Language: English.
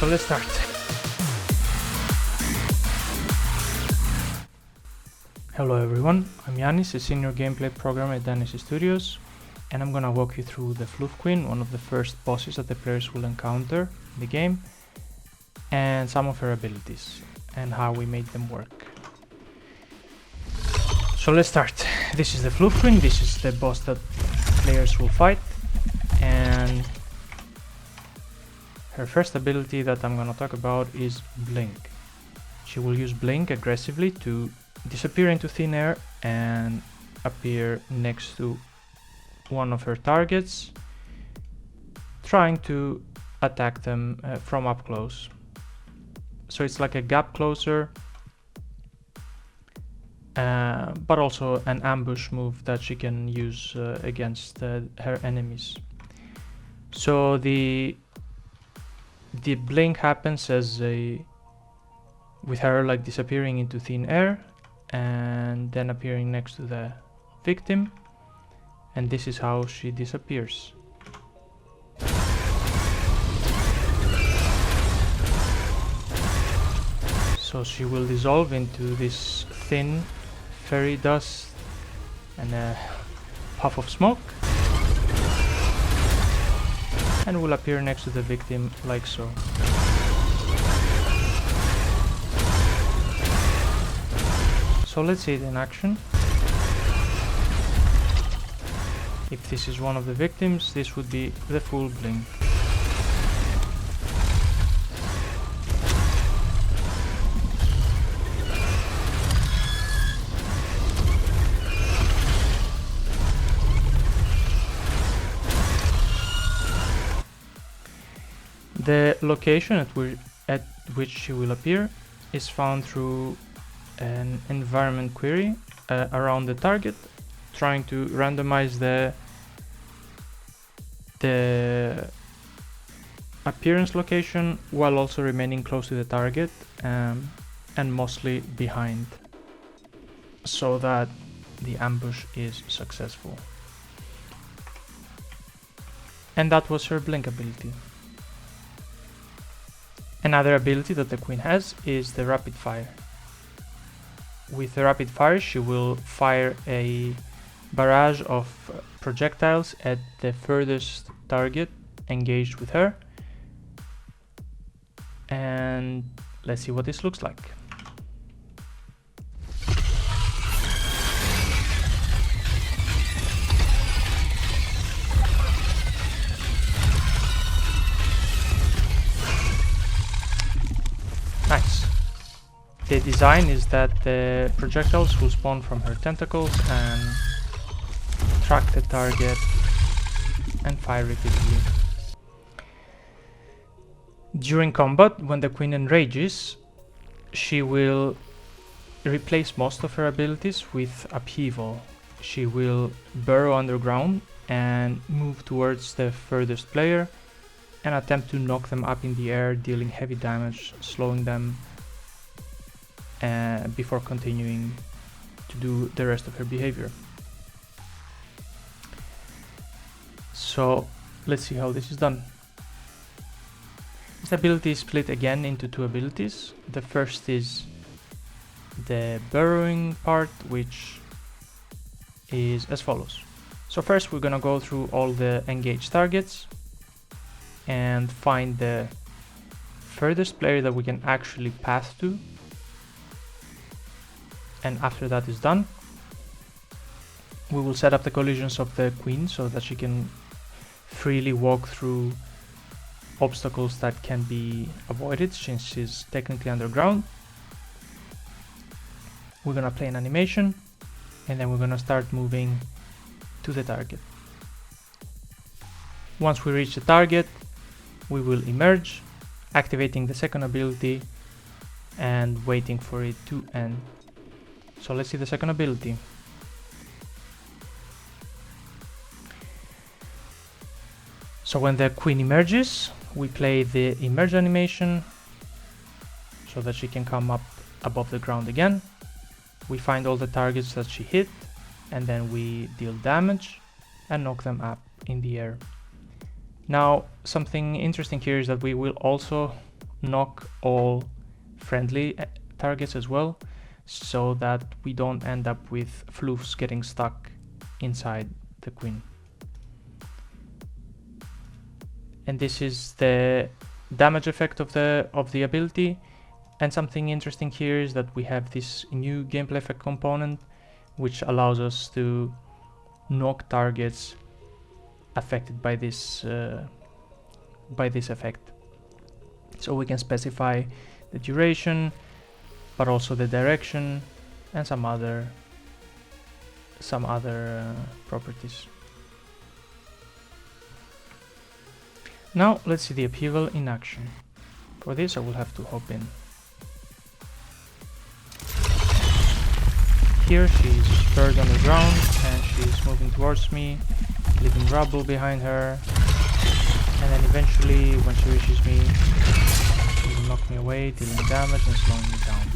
So let's start. Hello everyone, I'm Giannis, a senior gameplay programmer at Giannis Studios, and I'm gonna walk you through the Floof Queen, one of the first bosses that the players will encounter in the game, and some of her abilities, and how we made them work. So let's start. This is the Floof Queen, this is the boss that players will fight, and her first ability that I'm gonna talk about is Blink. She will use Blink aggressively to disappear into thin air and appear next to one of her targets, trying to attack them from up close. So it's like a gap closer, but also an ambush move that she can use against her enemies. So the blink happens as with her like disappearing into thin air and then appearing next to the victim, and this is how she disappears. So she will dissolve into this thin fairy dust and a puff of smoke, and will appear next to the victim like so. So let's see it in action. If this is one of the victims, this would be the full blink. The location at which she will appear is found through an environment query around the target, trying to randomize the appearance location while also remaining close to the target and mostly behind, so that the ambush is successful. And that was her blink ability. Another ability that the queen has is the rapid fire. With the rapid fire, she will fire a barrage of projectiles at the furthest target engaged with her. And let's see what this looks like. Nice. The design is that the projectiles will spawn from her tentacles and track the target and fire repeatedly. During combat, when the queen enrages, she will replace most of her abilities with upheaval. She will burrow underground and move towards the furthest player and attempt to knock them up in the air, dealing heavy damage, slowing them before continuing to do the rest of her behavior. So let's see how this is done. This ability is split again into two abilities. The first is the burrowing part, which is as follows. So first we're gonna go through all the engaged targets and find the furthest player that we can actually path to. And after that is done, we will set up the collisions of the queen so that she can freely walk through obstacles that can be avoided since she's technically underground. We're gonna play an animation and then we're gonna start moving to the target. Once we reach the target, we will emerge, activating the second ability and waiting for it to end. So let's see the second ability. So when the queen emerges, we play the emerge animation so that she can come up above the ground again. We find all the targets that she hit and then we deal damage and knock them up in the air. Now, something interesting here is that we will also knock all friendly targets as well, so that we don't end up with floofs getting stuck inside the queen. And this is the damage effect of the ability. And something interesting here is that we have this new gameplay effect component, which allows us to knock targets affected by this effect. So we can specify the duration, but also the direction and some other properties. Now let's see the upheaval in action. For this I will have to hop in. Here she's spurred on the ground and she's moving towards me, leaving rubble behind her, and then eventually when she reaches me, she will knock me away, dealing damage and slowing me down.